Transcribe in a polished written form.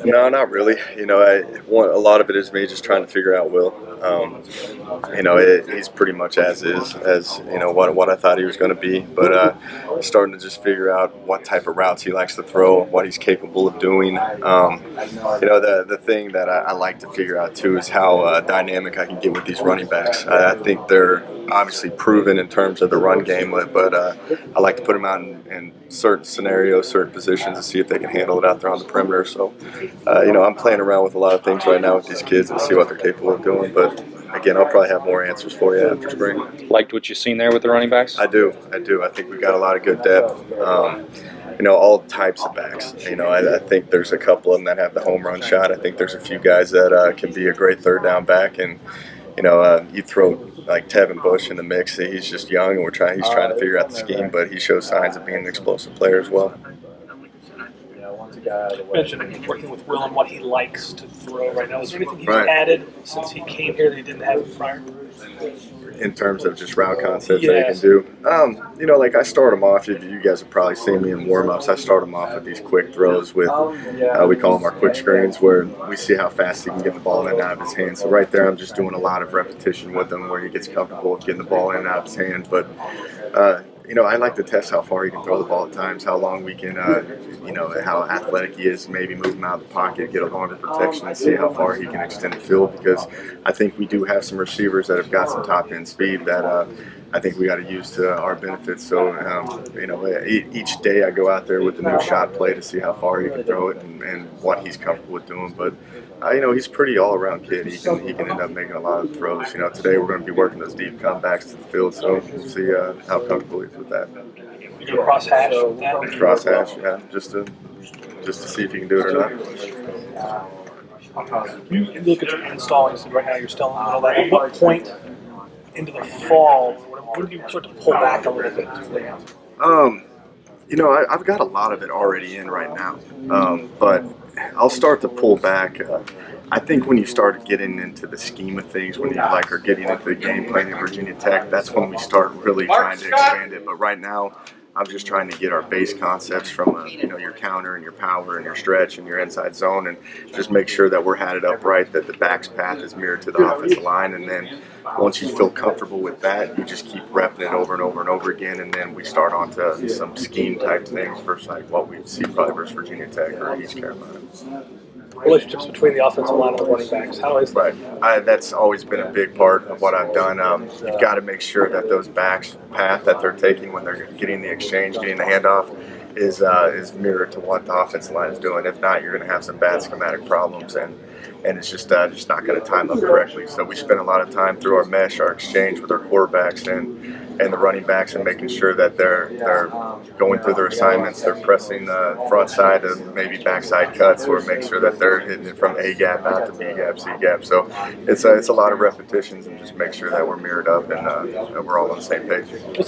No, not really. A lot of it is me just trying to figure out Will. He's pretty much as is as what I thought he was going to be, but starting to just figure out what type of routes he likes to throw, what he's capable of doing. The thing that I like to figure out too is how dynamic I can get with these running backs. I think they're obviously proven in terms of the run game, but I like to put them out in certain scenarios, certain positions, to see if they can handle it out there on the perimeter. So I'm playing around with a lot of things right now with these kids and see what they're capable of doing. But again, I'll probably have more answers for you after spring. Liked what you've seen there with the running backs? I do. I think we've got a lot of good depth. All types of backs. I think there's a couple of them that have the home run shot. I think there's a few guys that can be a great third down back. And you throw like Tevin Bush in the mix. He's just young, and he's trying to figure out the scheme, but he shows signs of being an explosive player as well. You mentioned working with Will and what he likes to throw right now. Is there anything he's added since he came here that he didn't have prior? In terms of just route concepts that he can do. Like I start him off, you guys have probably seen me in warm-ups, I start him off with these quick throws with, we call them our quick screens, where we see how fast he can get the ball in and out of his hand. So right there, I'm just doing a lot of repetition with him where he gets comfortable with getting the ball in and out of his hand. But, I like to test how far he can throw the ball at times, how long we can, how athletic he is, maybe move him out of the pocket, get a longer protection, and see how far he can extend the field, because I think we do have some receivers that have got some top-end speed that I think we got to use to our benefit. So, each day I go out there with a new shot play to see how far he can throw it and what he's comfortable with doing. But, he's a pretty all-around kid. He can end up making a lot of throws. Today we're going to be working those deep comebacks to the field, so we'll see how comfortable he is with that. You do cross hash with that? Cross hash, yeah, just to see if he can do it or not. You look at your installing, so right now you're still in the middle of that. At what point into the fall, when do you start to pull back a little bit? I've got a lot of it already in right now, but I'll start to pull back. I think when you start getting into the scheme of things, when you are getting into the game plan at Virginia Tech, that's when we start really trying to expand it. But right now, I'm just trying to get our base concepts from your counter and your power and your stretch and your inside zone, and just make sure that we're had it up right, that the back's path is mirrored to the offensive line. And then once you feel comfortable with that, you just keep repping it over and over and over again, and then we start on to some scheme type things versus like what we see probably versus Virginia Tech or East Carolina. Relationships between the offensive line and the running backs, how is that? Right. That's always been a big part of what I've done. You've got to make sure that those backs' path that they're taking when they're getting the exchange, getting the handoff, is mirrored to what the offensive line is doing. If not, you're going to have some bad schematic problems, and it's just not going to time up correctly. So we spend a lot of time through our mesh, our exchange with our quarterbacks and the running backs, and making sure that they're going through their assignments, they're pressing the front side of maybe backside cuts, or make sure that they're hitting it from A gap out to B gap, C gap. So it's a lot of repetitions, and just make sure that we're mirrored up and we're all on the same page.